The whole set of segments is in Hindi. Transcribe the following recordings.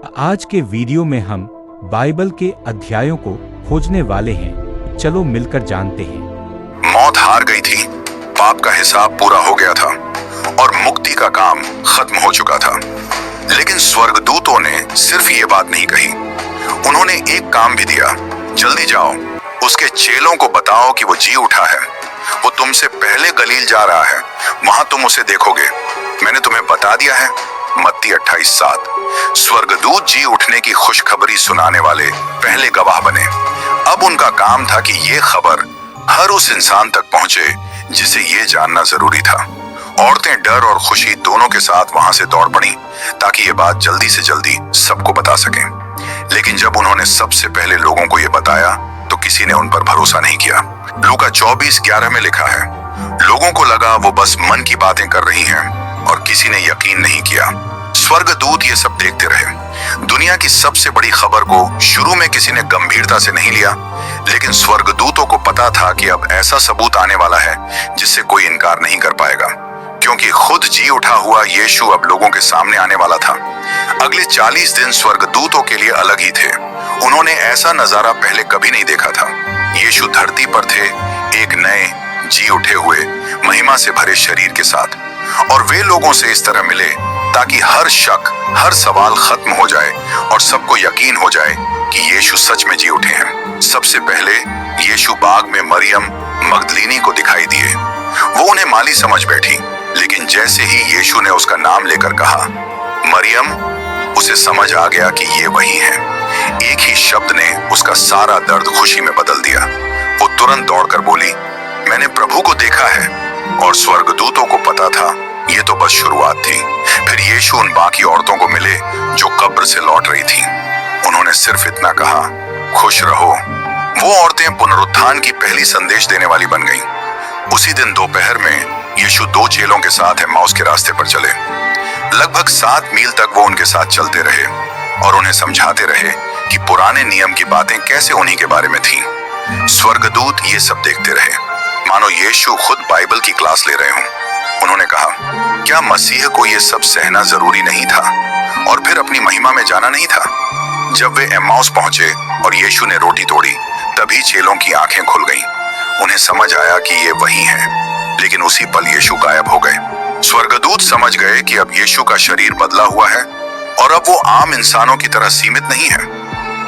आज के वीडियो में हम बाइबल के अध्यायों को खोजने वाले हैं। चलो मिलकर जानते हैं। मौत हार गई थी, पाप का हिसाब पूरा हो गया था और मुक्ति का काम खत्म हो चुका था। लेकिन स्वर्गदूतों ने सिर्फ ये बात नहीं कही, उन्होंने एक काम भी दिया। जल्दी जाओ, उसके चेलों को बताओ कि वो जी उठा है। वो तुमसे पहले गलील जा रहा है, वहां तुम उसे देखोगे। मैंने तुम्हें बता दिया है। मत्ती 28:7। स्वर्गदूत जी उठने की खुशखबरी सुनाने वाले पहले गवाह बने। अब उनका काम था कि ये खबर हर उस इंसान तक पहुंचे जिसे ये जानना जरूरी था। औरतें डर और खुशी दोनों के साथ वहां से दौड़ पड़ी ताकि ये बात जल्दी से जल्दी सबको बता सकें। लेकिन जब उन्होंने सबसे पहले लोगों को ये बताया तो किसी ने उन पर भरोसा नहीं किया। लूका 24:11 में लिखा है, लोगों को लगा वो बस मन की बातें कर रही हैं और किसी ने यकीन नहीं किया। स्वर्गदूत ये सब देखते रहे। दुनिया की सबसे बड़ी खबर को शुरू में किसी ने गंभीरता से नहीं लिया, लेकिन स्वर्गदूतों को पता था कि अब ऐसा सबूत आने वाला है जिससे कोई इनकार नहीं कर पाएगा, क्योंकि खुद जी उठा हुआ यीशु अब लोगों के सामने आने वाला था। अगले 40 दिन स्वर्गदूतों के लिए अलग ही थे। उन्होंने ऐसा नजारा पहले कभी नहीं देखा था। यीशु धरती पर थे, एक नए जी उठे हुए महिमा से भरे शरीर के साथ, और वे लोगों से इस तरह मिले ताकि हर शक, हर सवाल खत्म हो जाए और सबको यकीन हो जाए कि यीशु सच में जी उठे हैं। सबसे पहले यीशु बाग में मरियम मगदलीनी को दिखाई दिए। वो उन्हें माली समझ बैठी, लेकिन जैसे ही यीशु ने उसका नाम लेकर कहा मरियम, उसे समझ आ गया कि ये वही है। एक ही शब्द ने उसका सारा दर्द खुशी में बदल दिया। वो तुरंत दौड़कर बोली, मैंने प्रभु को देखा है। और स्वर्गदूतों को पता था ये तो बस शुरुआत थी। फिर यीशु उन बाकी औरतों को मिले जो कब्र से लौट रही थी। उन्होंने सिर्फ इतना कहा, खुश रहो। वो औरतें पुनरुत्थान की पहली संदेश देने वाली बन गईं। उसी दिन दोपहर में यीशु 2 चेलों के साथ एम्माउस के रास्ते पर चले। लगभग 7 मील तक वो उनके साथ चलते रहे और उन्हें समझाते रहे कि पुराने नियम की बातें कैसे उन्हीं के बारे में थीं। स्वर्गदूत ये सब देखते रहे, मानो यीशु खुद बाइबल की क्लास ले रहे हों। उन्होंने कहा, क्या मसीह को ये सब सहना जरूरी नहीं था और फिर अपनी महिमा में जाना नहीं था? जब वे एम्माउस पहुंचे और यीशु ने रोटी तोड़ी, तभी चेलों की आंखें खुल गईं। उन्हें समझ आया कि ये वही हैं, लेकिन उसी पल यीशु गायब हो गए। स्वर्गदूत समझ गए कि अब यीशु का शरीर बदला हुआ है और अब वो आम इंसानों की तरह सीमित नहीं है।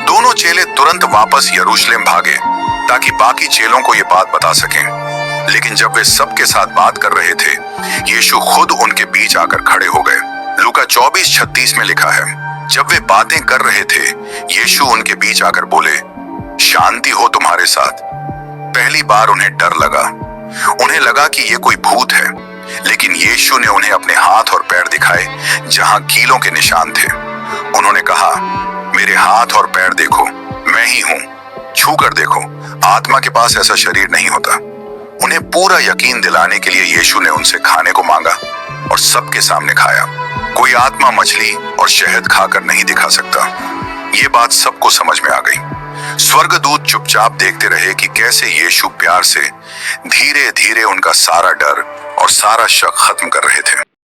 दोनों चेले तुरंत वापस यरूशलेम भागे ताकि बाकी चेलों को ये बात बता सकें। लेकिन जब वे सबके साथ बात कर रहे थे, यीशु खुद उनके बीच आकर खड़े हो गए। लूका 24:36 में लिखा है, जब वे बातें कर रहे थे, यीशु उनके बीच आकर बोले, शांति हो तुम्हारे साथ। पहली बार उन्हें डर लगा। उन्हें लगा कि ये कोई भूत है, लेकिन यीशु ने उन्हें अपने हाथ और पैर दिखाए जहां कीलों के निशान थे। उन्होंने कहा, मेरे हाथ और पैर देखो, मैं ही हूं, छू कर देखो। आत्मा के पास ऐसा शरीर नहीं होता। उन्हें पूरा यकीन दिलाने के लिए यीशु ने उनसे खाने को मांगा और सबके सामने खाया। कोई आत्मा मछली और शहद खाकर नहीं दिखा सकता। ये बात सबको समझ में आ गई। स्वर्गदूत चुपचाप देखते रहे कि कैसे यीशु प्यार से धीरे धीरे उनका सारा डर और सारा शक खत्म कर रहे थे।